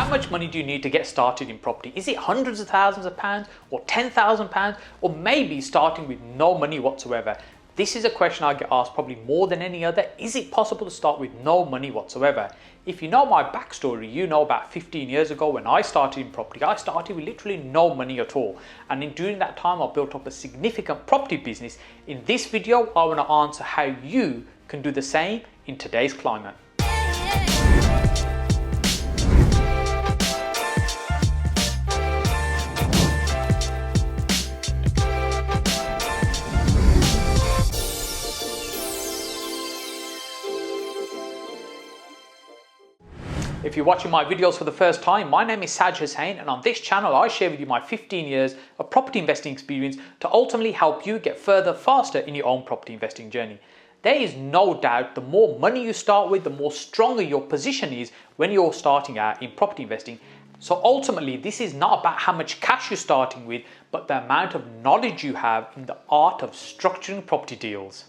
much money do you need to get started in property? Is it hundreds of thousands of pounds or £10,000 or maybe starting with no money whatsoever? This is a question I get asked probably more than any other. Is it possible to start with no money whatsoever? If you know my backstory, you know about 15 years ago when I started in property, I started with literally no money at all. And during that time, I built up a significant property business. In this video, I want to answer how you can do the same in today's climate. If you're watching my videos for the first time, my name is Saj Hussain, and on this channel I share with you my 15 years of property investing experience to ultimately help you get further faster in your own property investing journey. There is no doubt the more money you start with, the more stronger your position is when you're starting out in property investing. So ultimately, this is not about how much cash you're starting with, but the amount of knowledge you have in the art of structuring property deals.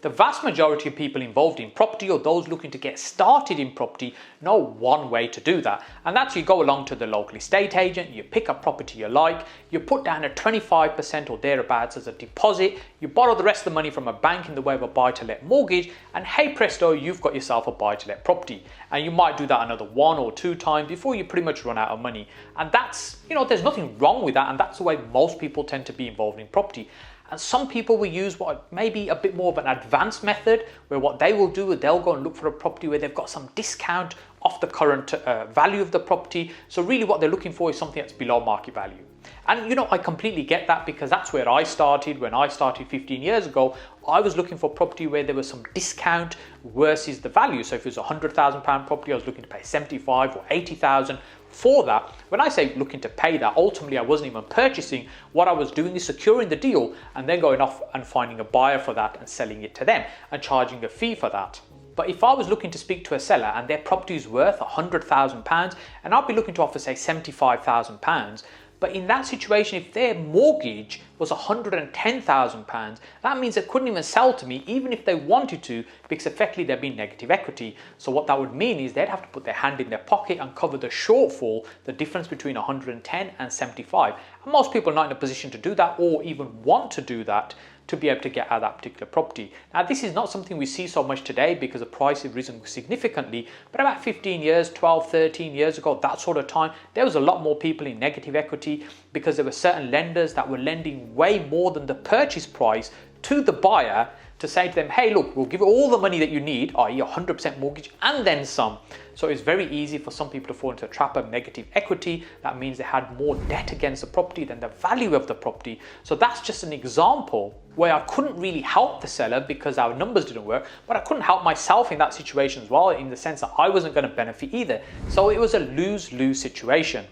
The vast majority of people involved in property or those looking to get started in property know one way to do that, and that's you go along to the local estate agent, you pick a property you like, you put down a 25% or thereabouts as a deposit, you borrow the rest of the money from a bank in the way of a buy-to-let mortgage, and hey presto, you've got yourself a buy-to-let property. And you might do that another 1 or 2 times before you pretty much run out of money. And that's, there's nothing wrong with that, and that's the way most people tend to be involved in property. And some people will use what may be a bit more of an advanced method, where what they will do is they'll go and look for a property where they've got some discount off the current value of the property. So really what they're looking for is something that's below market value. And I completely get that, because that's where I started. When I started 15 years ago, I was looking for property where there was some discount versus the value. So if it was £100,000 property, I was looking to pay 75 or 80,000 for that. When I say looking to pay that, ultimately I wasn't even purchasing. What I was doing is securing the deal and then going off and finding a buyer for that and selling it to them and charging a fee for that. But if I was looking to speak to a seller and their property is worth £100,000 and I'll be looking to offer say £75,000, but in that situation, if their mortgage was £110,000, that means they couldn't even sell to me even if they wanted to, because effectively there'd be negative equity. So what that would mean is they'd have to put their hand in their pocket and cover the shortfall, the difference between 110 and 75. And most people are not in a position to do that or even want to do that to be able to get out that particular property. Now, this is not something we see so much today because the price has risen significantly, but about 15 years, 12, 13 years ago, that sort of time, there was a lot more people in negative equity because there were certain lenders that were lending way more than the purchase price to the buyer to say to them, hey, look, we'll give you all the money that you need, i.e. 100% mortgage and then some. So it's very easy for some people to fall into a trap of negative equity. That means they had more debt against the property than the value of the property. So that's just an example where I couldn't really help the seller because our numbers didn't work, but I couldn't help myself in that situation as well, in the sense that I wasn't going to benefit either. So it was a lose-lose situation.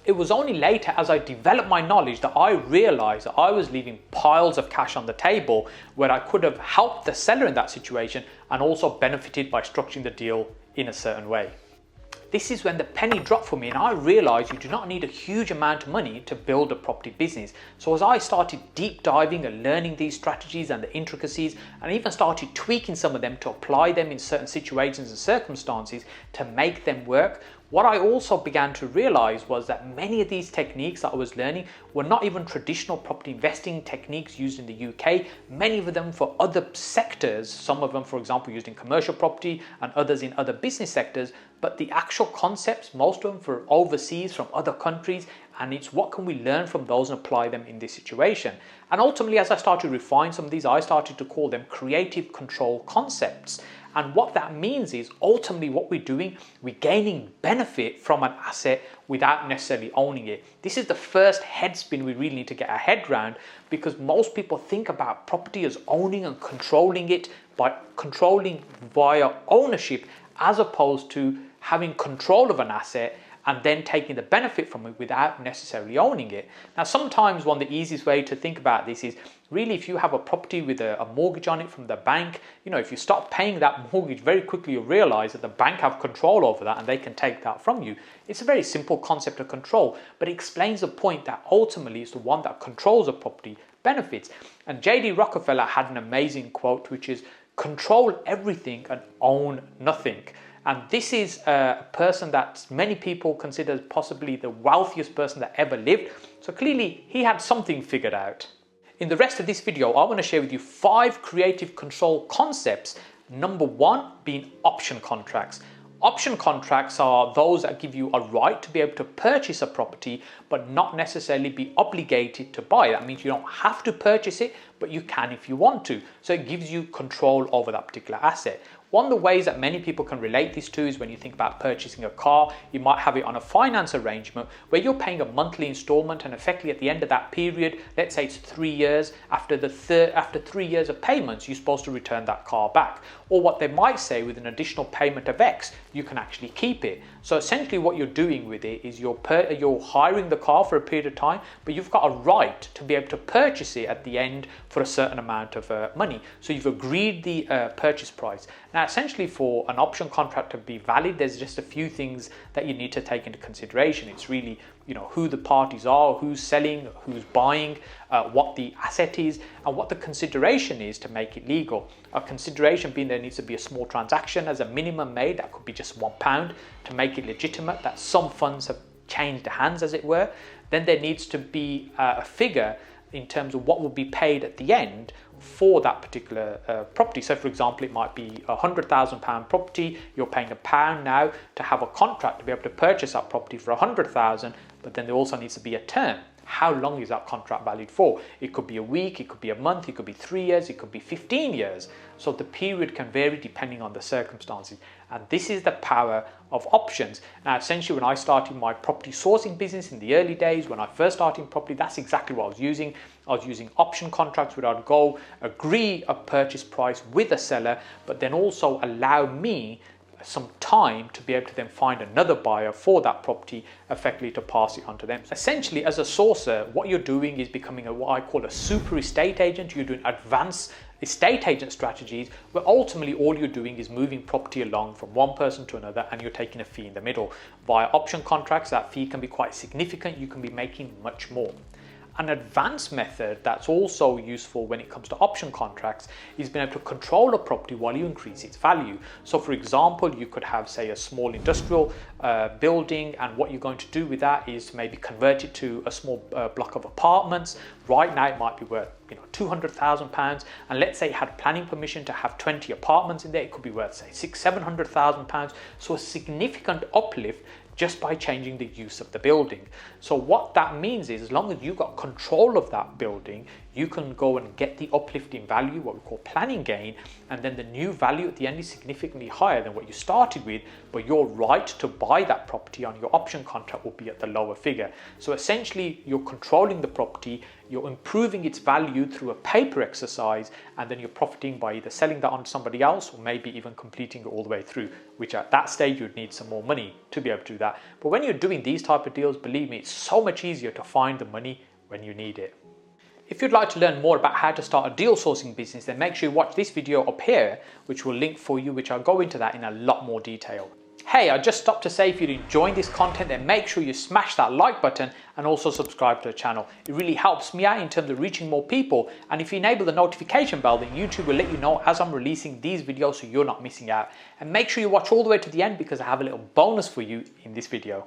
It was only later, as I developed my knowledge, that I realized that I was leaving piles of cash on the table where I could have helped the seller in that situation and also benefited by structuring the deal in a certain way. This is when the penny dropped for me, and I realized you do not need a huge amount of money to build a property business. So as I started deep diving and learning these strategies and the intricacies, and even started tweaking some of them to apply them in certain situations and circumstances to make them work, what I also began to realize was that many of these techniques that I was learning were not even traditional property investing techniques used in the UK. Many of them for other sectors, some of them, for example, used in commercial property and others in other business sectors. But the actual concepts, most of them for overseas from other countries, and it's what can we learn from those and apply them in this situation. And ultimately, as I started to refine some of these, I started to call them creative control concepts. And what that means is ultimately what we're doing, we're gaining benefit from an asset without necessarily owning it. This is the first head spin we really need to get our head around, because most people think about property as owning and controlling it by controlling via ownership, as opposed to having control of an asset and then taking the benefit from it without necessarily owning it. Now, sometimes one of the easiest way to think about this is really if you have a property with a mortgage on it from the bank, if you stop paying that mortgage, very quickly you'll realize that the bank have control over that and they can take that from you. It's a very simple concept of control, but it explains the point that ultimately it's the one that controls a property benefits. And J.D. Rockefeller had an amazing quote, which is, control everything and own nothing. And this is a person that many people consider possibly the wealthiest person that ever lived. So clearly he had something figured out. In the rest of this video, I want to share with you 5 creative control concepts. Number 1 being option contracts. Option contracts are those that give you a right to be able to purchase a property, but not necessarily be obligated to buy. That means you don't have to purchase it, but you can if you want to. So it gives you control over that particular asset. One of the ways that many people can relate this to is when you think about purchasing a car, you might have it on a finance arrangement where you're paying a monthly installment, and effectively at the end of that period, let's say it's 3 years, after 3 years of payments, you're supposed to return that car back. Or what they might say, with an additional payment of X, you can actually keep it. So essentially what you're doing with it is you're hiring the car for a period of time, but you've got a right to be able to purchase it at the end for a certain amount of money. So you've agreed the purchase price. Now essentially for an option contract to be valid, there's just a few things that you need to take into consideration. It's really, who the parties are, who's selling, who's buying, what the asset is, and what the consideration is to make it legal. A consideration being there needs to be a small transaction as a minimum made, that could be just £1 to make it legitimate, that some funds have changed hands as it were. Then there needs to be a figure in terms of what will be paid at the end for that particular property. So for example, it might be a £100,000 property, you're paying £1 now to have a contract to be able to purchase that property for £100,000, but then there also needs to be a term. How long is that contract valid for? It could be a week, it could be a month, it could be 3 years, it could be 15 years. So the period can vary depending on the circumstances. And this is the power of options. Now, essentially, when I started my property sourcing business in the early days, when I first started in property, that's exactly what I was using. I was using option contracts where I'd go agree a purchase price with a seller, but then also allow me some time to be able to then find another buyer for that property, effectively to pass it on to them. Essentially, as a sourcer, what you're doing is becoming what I call a super estate agent. You're doing advanced estate agent strategies where ultimately all you're doing is moving property along from one person to another, and you're taking a fee in the middle. Via option contracts, that fee can be quite significant. You can be making much more. An advanced method that's also useful when it comes to option contracts is being able to control a property while you increase its value. So for example, you could have, say, a small industrial building, and what you're going to do with that is maybe convert it to a small block of apartments. Right now it might be worth £200,000, and let's say it had planning permission to have 20 apartments in there, it could be worth, say, £600,000-700,000. So a significant uplift just by changing the use of the building. So what that means is, as long as you've got control of that building, you can go and get the uplift in value, what we call planning gain, and then the new value at the end is significantly higher than what you started with, but your right to buy that property on your option contract will be at the lower figure. So essentially, you're controlling the property, you're improving its value through a paper exercise, and then you're profiting by either selling that on to somebody else or maybe even completing it all the way through, which at that stage you'd need some more money to be able to do that. But when you're doing these type of deals, believe me, it's so much easier to find the money when you need it. If you'd like to learn more about how to start a deal sourcing business, then make sure you watch this video up here, which will link for you, which I'll go into that in a lot more detail. Hey, I just stopped to say, if you're enjoying this content, then make sure you smash that like button and also subscribe to the channel. It really helps me out in terms of reaching more people. And if you enable the notification bell, then YouTube will let you know as I'm releasing these videos, so you're not missing out. And make sure you watch all the way to the end, because I have a little bonus for you in this video.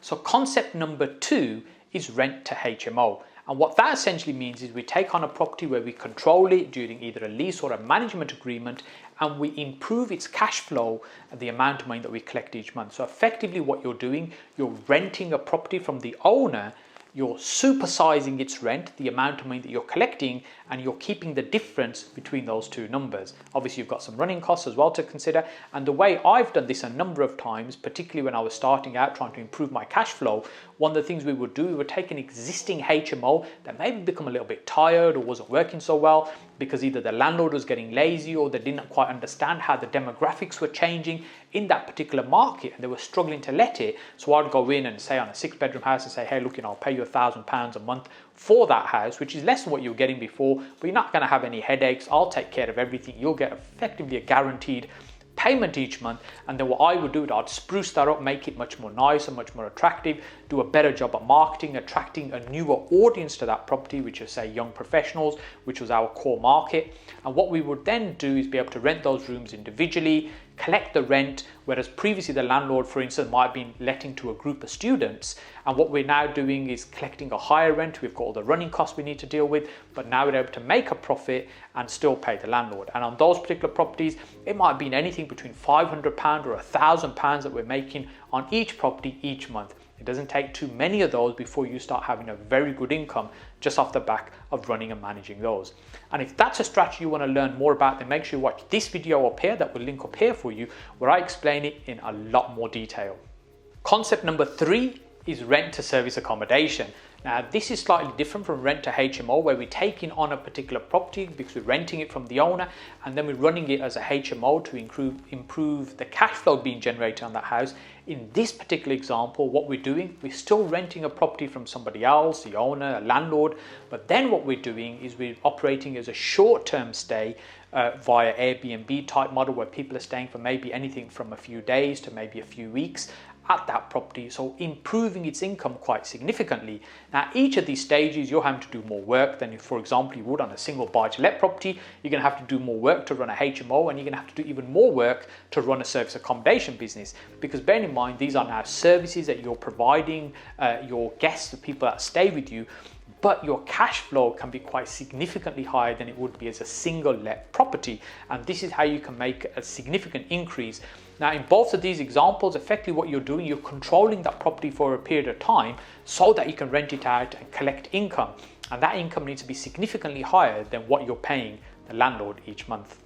So concept number 2 is Rent To HMO. And what that essentially means is we take on a property where we control it during either a lease or a management agreement, and we improve its cash flow and the amount of money that we collect each month. So effectively what you're doing, you're renting a property from the owner, you're supersizing its rent, the amount of money that you're collecting, and you're keeping the difference between those two numbers. Obviously, you've got some running costs as well to consider. And the way I've done this a number of times, particularly when I was starting out trying to improve my cash flow, one of the things we would do, we would take an existing HMO that maybe become a little bit tired or wasn't working so well because either the landlord was getting lazy or they didn't quite understand how the demographics were changing in that particular market, and they were struggling to let it. So I'd go in and say on a 6-bedroom house and say, hey, look, I'll pay you £1,000 a month for that house, which is less than what you were getting before, but you're not going to have any headaches. I'll take care of everything. You'll get effectively a guaranteed payment each month. And then what I would do, I'd spruce that up, make it much more nice and much more attractive, do a better job at marketing, attracting a newer audience to that property, which is, say, young professionals, which was our core market. And what we would then do is be able to rent those rooms individually, collect the rent, whereas previously the landlord, for instance, might have been letting to a group of students. And what we're now doing is collecting a higher rent. We've got all the running costs we need to deal with, but now we're able to make a profit and still pay the landlord. And on those particular properties, it might have been anything between £500 or £1,000 that we're making on each property each month. It doesn't take too many of those before you start having a very good income just off the back of running and managing those. And if that's a strategy you want to learn more about, then make sure you watch this video up here that will link up here for you, where I explain it in a lot more detail. Concept number 3 is rent to service accommodation. Now, this is slightly different from rent to HMO, where we're taking on a particular property because we're renting it from the owner, and then we're running it as a HMO to improve the cash flow being generated on that house. In this particular example, what we're doing, we're still renting a property from somebody else, the owner, a landlord, but then what we're doing is we're operating as a short-term stay via Airbnb type model, where people are staying for maybe anything from a few days to maybe a few weeks at that property, so improving its income quite significantly. Now, each of these stages, you're having to do more work than if, for example, you would on a single buy-to-let property. You're going to have to do more work to run a HMO, and you're going to have to do even more work to run a service accommodation business, because bear in mind, these are now services that you're providing your guests, the people that stay with you, but your cash flow can be quite significantly higher than it would be as a single let property. And this is how you can make a significant increase. Now, in both of these examples, effectively what you're doing, you're controlling that property for a period of time so that you can rent it out and collect income. And that income needs to be significantly higher than what you're paying the landlord each month.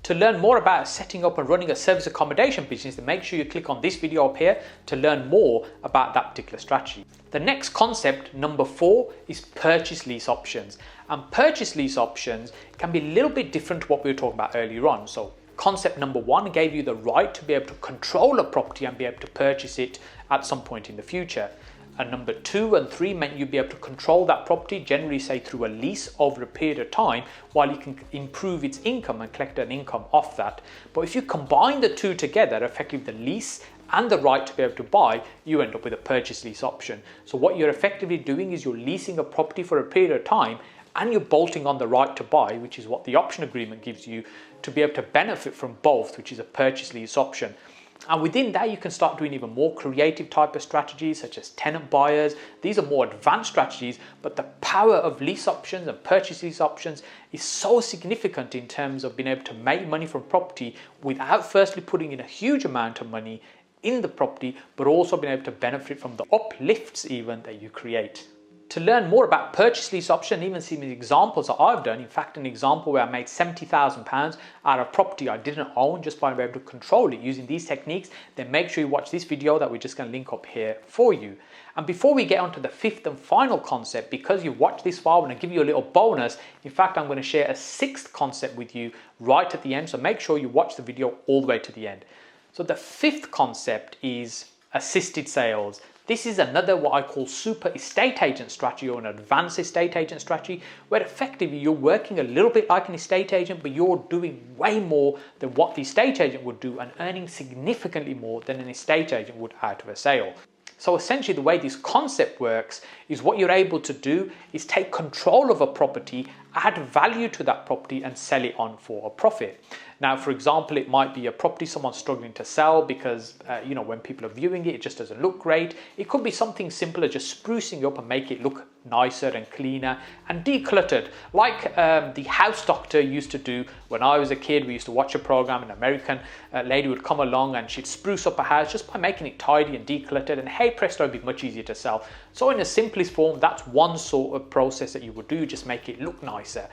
To learn more about setting up and running a service accommodation business, then make sure you click on this video up here to learn more about that particular strategy. The next concept, number 4, is purchase lease options. And purchase lease options can be a little bit different to what we were talking about earlier on. So concept number 1 gave you the right to be able to control a property and be able to purchase it at some point in the future. And number 2 and 3 meant you'd be able to control that property, generally say through a lease over a period of time, while you can improve its income and collect an income off that. But if you combine the two together, effectively the lease and the right to be able to buy, you end up with a purchase lease option. So what you're effectively doing is you're leasing a property for a period of time, and you're bolting on the right to buy, which is what the option agreement gives you, to be able to benefit from both, which is a purchase lease option. And within that, you can start doing even more creative type of strategies, such as tenant buyers. These are more advanced strategies, but the power of lease options and purchase lease options is so significant in terms of being able to make money from property without firstly putting in a huge amount of money in the property, but also being able to benefit from the uplifts even that you create. To learn more about purchase lease option, even see the examples that I've done, in fact an example where I made £70,000 out of property I didn't own just by being able to control it using these techniques, then make sure you watch this video that we're just going to link up here for you. And before we get on to the 5th and final concept, because you've watched this far, I'm going to give you a little bonus. In fact, I'm going to share a 6th concept with you right at the end, so make sure you watch the video all the way to the end. So the 5th concept is assisted sales. This is another what I call super estate agent strategy, or an advanced estate agent strategy, where effectively you're working a little bit like an estate agent, but you're doing way more than what the estate agent would do and earning significantly more than an estate agent would out of a sale. So essentially the way this concept works is what you're able to do is take control of a property, add value to that property and sell it on for a profit. Now, for example, it might be a property someone's struggling to sell because, when people are viewing it, it just doesn't look great. It could be something simple as just sprucing up and make it look nicer and cleaner and decluttered, like the house doctor used to do when I was a kid. We used to watch a program, an American lady would come along and she'd spruce up a house just by making it tidy and decluttered, and hey presto, it'd be much easier to sell. So in the simplest form, that's one sort of process that you would do, just make it look nicer.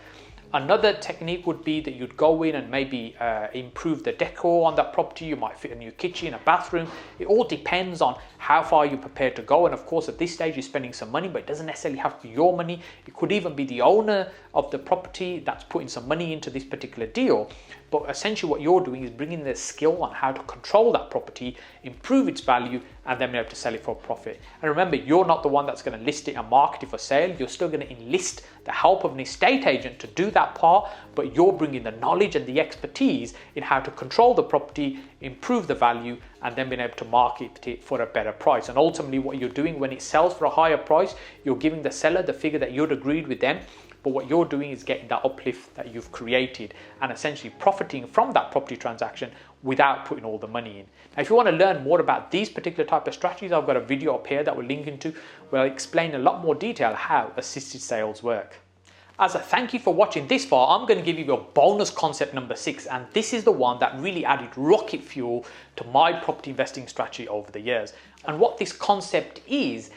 Another technique would be that you'd go in and maybe improve the decor on that property. You might fit a new kitchen, a bathroom. It all depends on how far you're prepared to go. And of course, at this stage, you're spending some money, but it doesn't necessarily have to be your money. It could even be the owner of the property that's putting some money into this particular deal. But essentially what you're doing is bringing the skill on how to control that property, improve its value, and then be able to sell it for a profit. And remember, you're not the one that's going to list it and market it for sale. You're still going to enlist the help of an estate agent to do that part, but you're bringing the knowledge and the expertise in how to control the property, improve the value, and then being able to market it for a better price. And ultimately what you're doing when it sells for a higher price, you're giving the seller the figure that you'd agreed with them, but what you're doing is getting that uplift that you've created and essentially profiting from that property transaction without putting all the money in. Now, if you want to learn more about these particular type of strategies, I've got a video up here that we'll link into where I explain a lot more detail how assisted sales work. As a thank you for watching this far, I'm going to give you your bonus concept number 6, and this is the one that really added rocket fuel to my property investing strategy over the years. And what this concept is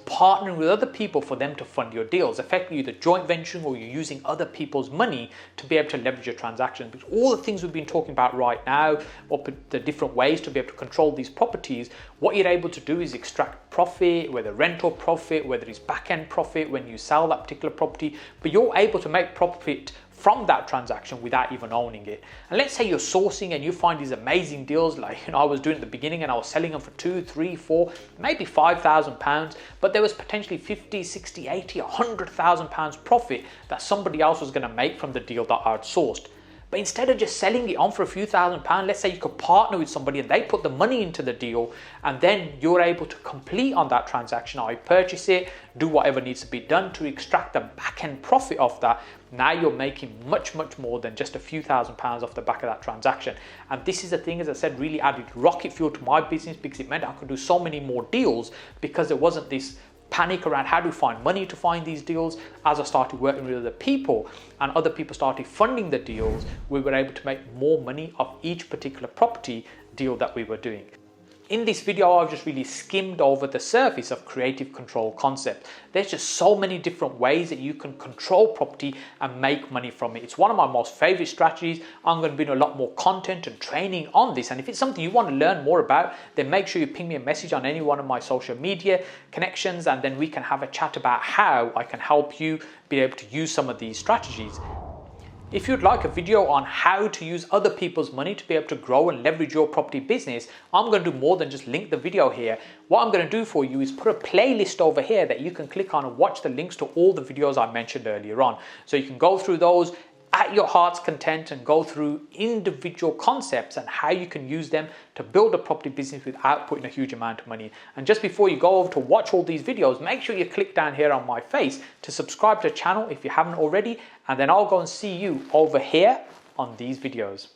partnering with other people for them to fund your deals. Effectively, either joint venturing or you're using other people's money to be able to leverage your transactions. Because all the things we've been talking about right now, or the different ways to be able to control these properties, what you're able to do is extract profit, whether rental profit, whether it's back-end profit when you sell that particular property, but you're able to make profit from that transaction without even owning it. And let's say you're sourcing and you find these amazing deals like I was doing at the beginning, and I was selling them for 2, 3, 4, maybe £5,000, but there was potentially 50, 60, 80, £100,000 profit that somebody else was going to make from the deal that I'd sourced. But instead of just selling it on for a few £1,000s, let's say you could partner with somebody and they put the money into the deal, and then you're able to complete on that transaction. I purchase it, do whatever needs to be done to extract the back-end profit off that. Now you're making much more than just a few £1,000s off the back of that transaction. And this is the thing, as I said, really added rocket fuel to my business, because it meant I could do so many more deals because there wasn't this panic around how do we find money to find these deals. As I started working with other people and other people started funding the deals, we were able to make more money off each particular property deal that we were doing. In this video, I've just really skimmed over the surface of creative control concept. There's just so many different ways that you can control property and make money from it. It's one of my most favorite strategies. I'm going to be doing a lot more content and training on this. And if it's something you want to learn more about, then make sure you ping me a message on any one of my social media connections, and then we can have a chat about how I can help you be able to use some of these strategies. If you'd like a video on how to use other people's money to be able to grow and leverage your property business, I'm going to do more than just link the video here. What I'm going to do for you is put a playlist over here that you can click on and watch the links to all the videos I mentioned earlier on. So you can go through those at your heart's content and go through individual concepts and how you can use them to build a property business without putting a huge amount of money. And just before you go over to watch all these videos, make sure you click down here on my face to subscribe to the channel if you haven't already, and then I'll go and see you over here on these videos.